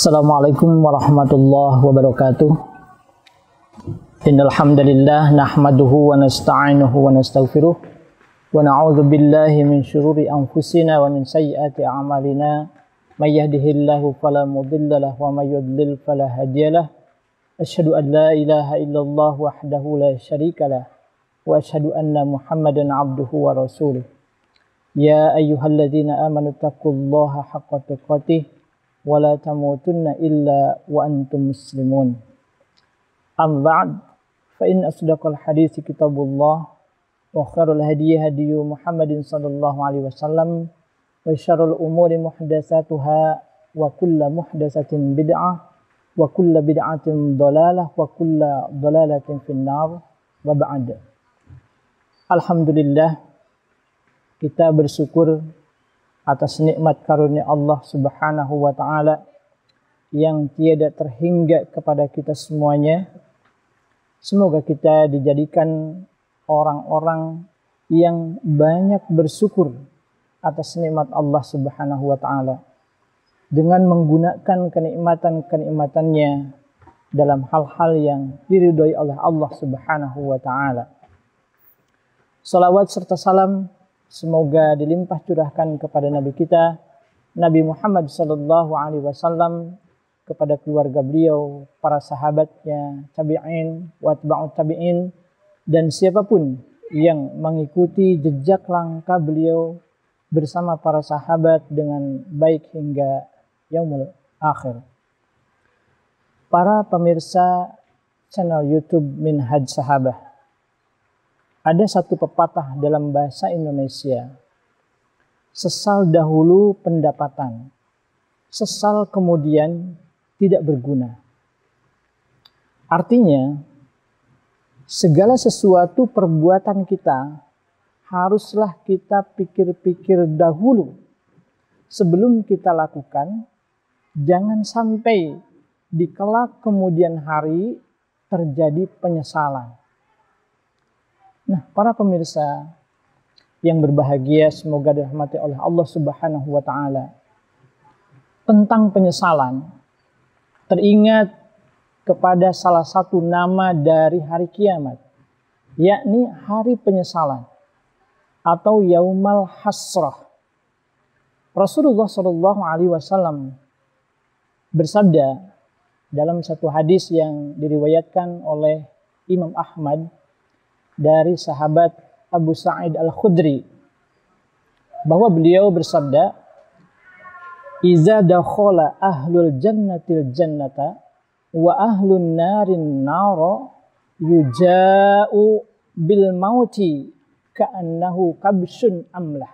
Assalamualaikum warahmatullahi wabarakatuh. Innal hamdalillah nahmaduhu wa nasta'inuhu wa nastaghfiruh wa na'udzu billahi min syururi anfusina wa min sayyiati a'malina. May yahdihillahu fala mudilla lahu wa may yudlil fala hadiyalah. Asyhadu an la ilaha illallah wahdahu la syarikalah wa asyhadu anna Muhammadan abduhu wa rasuluh. Ya ayyuhalladzina amanu taqullaha haqqa tuqatih wa la tamutunna illa wa antum muslimun. Amma ba'd, fa in asdaqal hadithi kitabullah wa khairul hadiyi hadiyu Muhammadin sallallahu alaihi wasallam wa syarrul umuri muhdatsatuha wa kullu muhdatsatin bid'ah wa kullu bid'atin dhalalah wa kullu dhalalatin finnar wa ba'd. Alhamdulillah, kita bersyukur atas nikmat karunia Allah Subhanahu wa taala yang tiada terhingga kepada kita semuanya. Semoga kita dijadikan orang-orang yang banyak bersyukur atas nikmat Allah Subhanahu wa taala dengan menggunakan kenikmatan-kenikmatannya dalam hal-hal yang diridhoi oleh Allah Subhanahu wa taala. Salawat serta salam semoga dilimpah curahkan kepada Nabi kita, Nabi Muhammad sallallahu alaihi wasallam, kepada keluarga beliau, para sahabatnya, tabi'in, wa atba'ut tabi'in, dan siapapun yang mengikuti jejak langkah beliau bersama para sahabat dengan baik hingga yaumul akhir. Para pemirsa channel YouTube Minhaj Sahabah, ada satu pepatah dalam bahasa Indonesia, sesal dahulu pendapatan, sesal kemudian tidak berguna. Artinya, segala sesuatu perbuatan kita haruslah kita pikir-pikir dahulu sebelum kita lakukan. Jangan sampai di kelak kemudian hari terjadi penyesalan. Nah, para pemirsa yang berbahagia, semoga dirahmati oleh Allah Subhanahu wa taala. Tentang penyesalan, teringat kepada salah satu nama dari hari kiamat, yakni hari penyesalan atau Yaumal Hasrah. Rasulullah Shallallahu alaihi wasallam bersabda dalam satu hadis yang diriwayatkan oleh Imam Ahmad dari sahabat Abu Sa'id Al-Khudri, bahwa beliau bersabda, "Iza dakhala ahlul jannatil jannata wa ahlun narin nara yuja'u bil mauti ka'annahu kabsyun amlah."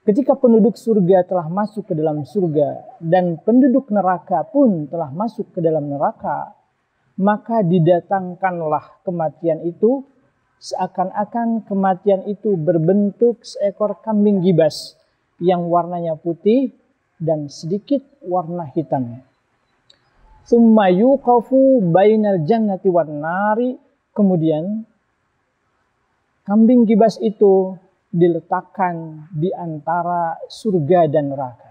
Ketika penduduk surga telah masuk ke dalam surga dan penduduk neraka pun telah masuk ke dalam neraka, maka didatangkanlah kematian itu seakan-akan kematian itu berbentuk seekor kambing gibas yang warnanya putih dan sedikit warna hitam. Tsumma yuqafu bainal jannati wan nari, kemudian kambing gibas itu diletakkan di antara surga dan neraka.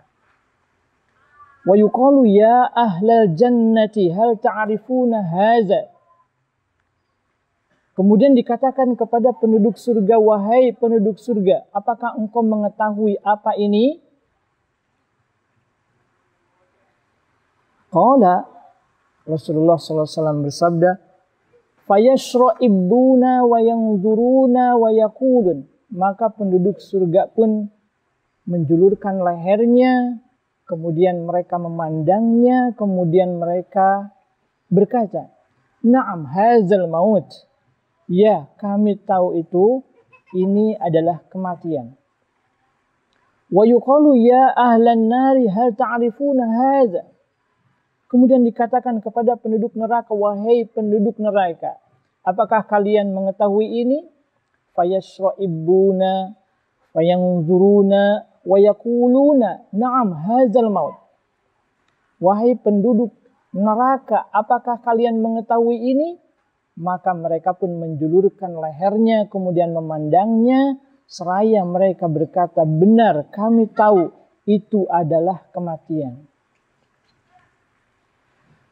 Wa yuqalu ya ahlal jannati hal ta'rifuna hadza. Kemudian dikatakan kepada penduduk surga, wahai penduduk surga, apakah engkau mengetahui apa ini? Qala, Rasulullah SAW bersabda, fayashra'ibuna wa yanzuruna wa yaqulun. Maka penduduk surga pun menjulurkan lehernya, kemudian mereka memandangnya, kemudian mereka berkata, "Na'am hazal maut." Ya, kami tahu itu, ini adalah kematian. Wa yuqalu ya ahlan nari hal ta'rifuna hadza. Kemudian dikatakan kepada penduduk neraka, wahai penduduk neraka, apakah kalian mengetahui ini? Fayashra'ibuna wa yanzuruna wa yaquluna na'am hadzal maut. Wahai penduduk neraka, apakah kalian mengetahui ini? Maka mereka pun menjulurkan lehernya, kemudian memandangnya, seraya mereka berkata, benar, kami tahu itu adalah kematian.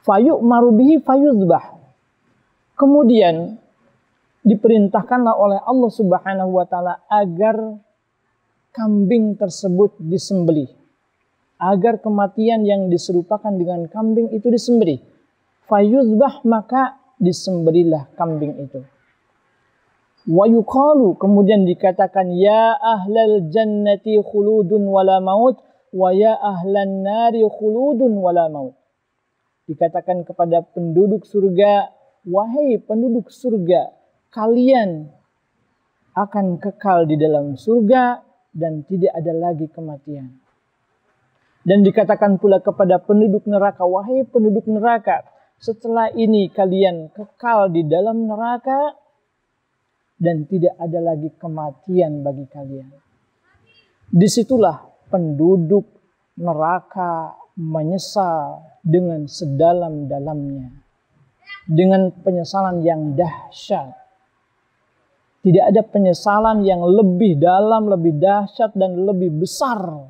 fayu'maru bihi fayuzbah. Kemudian diperintahkanlah oleh Allah Subhanahu wa taala agar kambing tersebut disembelih. Agar kematian yang diserupakan dengan kambing itu disembelih. Fayuzbah, maka disembelihlah kambing itu. Wa yuqalu, kemudian dikatakan, ya ahlal jannati khuludun wala maut wa ya ahlan nari khuludun wala maut. Dikatakan kepada penduduk surga, wahai penduduk surga, kalian akan kekal di dalam surga dan tidak ada lagi kematian. Dan dikatakan pula kepada penduduk neraka, wahai penduduk neraka, setelah ini kalian kekal di dalam neraka dan tidak ada lagi kematian bagi kalian. Disitulah penduduk neraka menyesal dengan sedalam-dalamnya, dengan penyesalan yang dahsyat. Tidak ada penyesalan yang lebih dalam, lebih dahsyat dan lebih besar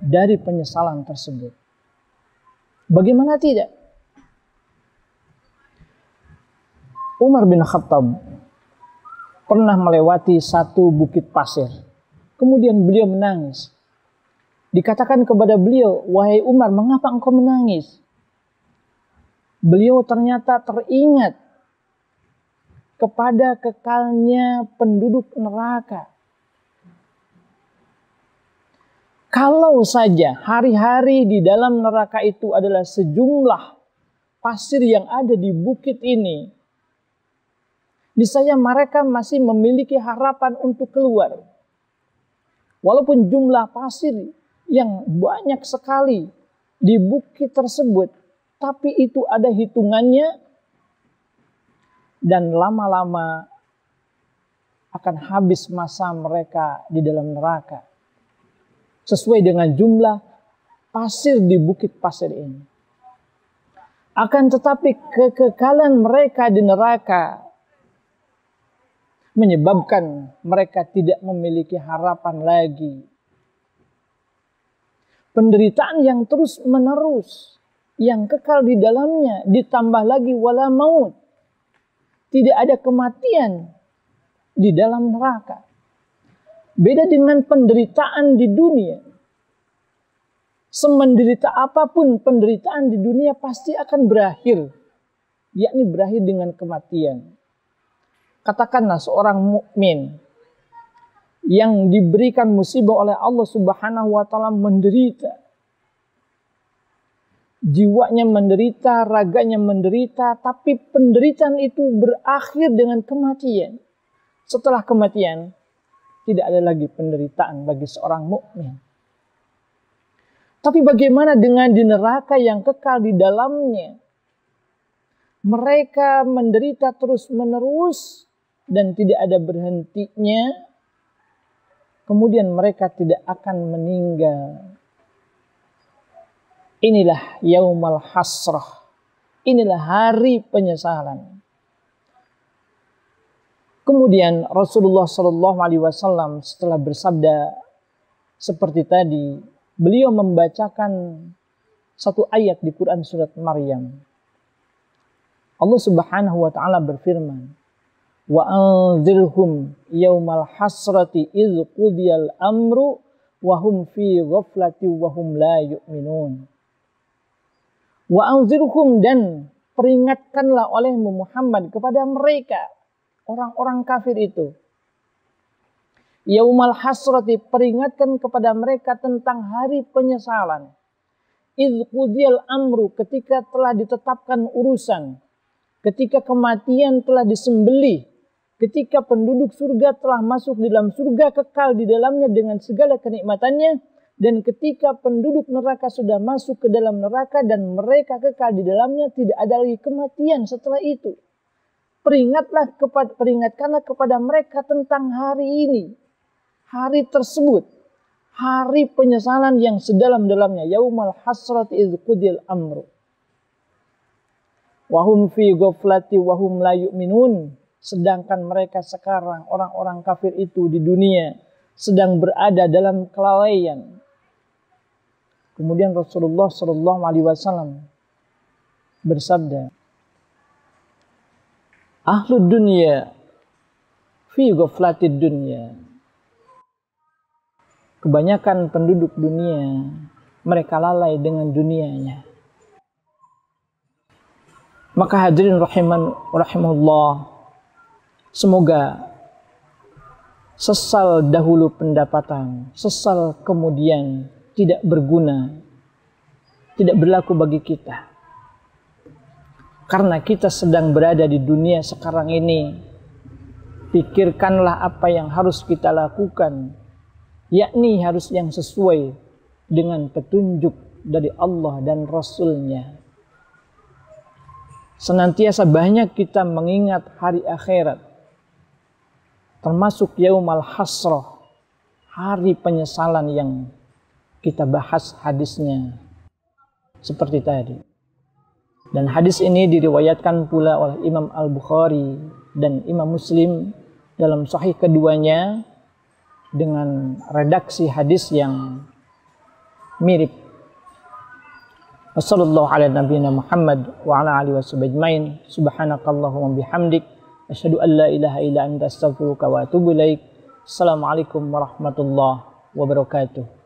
dari penyesalan tersebut. Bagaimana tidak? Umar bin Khattab pernah melewati satu bukit pasir. Kemudian beliau menangis. Dikatakan kepada beliau, wahai Umar, mengapa engkau menangis? Beliau ternyata teringat kepada kekalnya penduduk neraka. Kalau saja hari-hari di dalam neraka itu adalah sejumlah pasir yang ada di bukit ini, niscaya mereka masih memiliki harapan untuk keluar. Walaupun jumlah pasir yang banyak sekali di bukit tersebut, tapi itu ada hitungannya dan lama-lama akan habis masa mereka di dalam neraka. Sesuai dengan jumlah pasir di bukit pasir ini. Akan tetapi kekekalan mereka di neraka menyebabkan mereka tidak memiliki harapan lagi. Penderitaan yang terus menerus, yang kekal di dalamnya, ditambah lagi wala maut. Tidak ada kematian di dalam neraka. Beda dengan penderitaan di dunia. Semenderita apapun penderitaan di dunia pasti akan berakhir. Yakni berakhir dengan kematian. Katakanlah seorang mukmin yang diberikan musibah oleh Allah Subhanahu wa taala menderita. Jiwanya menderita, raganya menderita, tapi penderitaan itu berakhir dengan kematian. Setelah kematian, tidak ada lagi penderitaan bagi seorang mukmin. Tapi bagaimana dengan di neraka yang kekal di dalamnya? Mereka menderita terus-menerus dan tidak ada berhentinya. Kemudian mereka tidak akan meninggal. Inilah yaumal hasrah. Inilah hari penyesalan. Kemudian Rasulullah SAW setelah bersabda seperti tadi, beliau membacakan satu ayat di Quran surat Maryam. Allah Subhanahu wa taala berfirman, "Wa anzirhum yaumal hasrati idz qudiyal amru wa hum fi ghaflati wa hum la yu'minun." Wa anzirhum, dan peringatkanlah olehmu Muhammad kepada mereka, orang-orang kafir itu. Yaumal hasrati, peringatkan kepada mereka tentang hari penyesalan. Idz qudiyal amru, ketika telah ditetapkan urusan. Ketika kematian telah disembelih. Ketika penduduk surga telah masuk di dalam surga, kekal di dalamnya dengan segala kenikmatannya. Dan ketika penduduk neraka sudah masuk ke dalam neraka dan mereka kekal di dalamnya, tidak ada lagi kematian setelah itu. Peringatkanlah kepada mereka tentang hari ini. Hari tersebut. Hari penyesalan yang sedalam-dalamnya. Yaumal hasrat idz qudiyal amru. Wahum fi ghaflati wahum la yu'minun. Sedangkan mereka sekarang, orang-orang kafir itu di dunia, sedang berada dalam kelalaian. Kemudian Rasulullah SAW bersabda, "Ahlud dunya fi ghaflatid dunya." Kebanyakan penduduk dunia mereka lalai dengan dunianya. Maka hadirin rahimahullah, semoga sesal dahulu pendapatan, sesal kemudian tidak berguna, tidak berlaku bagi kita. Karena kita sedang berada di dunia sekarang ini, pikirkanlah apa yang harus kita lakukan, yakni harus yang sesuai dengan petunjuk dari Allah dan Rasul-Nya. Senantiasa banyak kita mengingat hari akhirat, termasuk yaumal hasrah, hari penyesalan yang kita bahas hadisnya seperti tadi. Dan hadis ini diriwayatkan pula oleh Imam Al-Bukhari dan Imam Muslim dalam sahih keduanya dengan redaksi hadis yang mirip. Wassallallahu ala nabiyyina Muhammad wa ala alihi washabbihi. Subhanakallahumma bihamdik asyhadu an la ilaha illa anta astaghfiruka wa atubu ilaik. Assalamualaikum warahmatullahi wabarakatuh.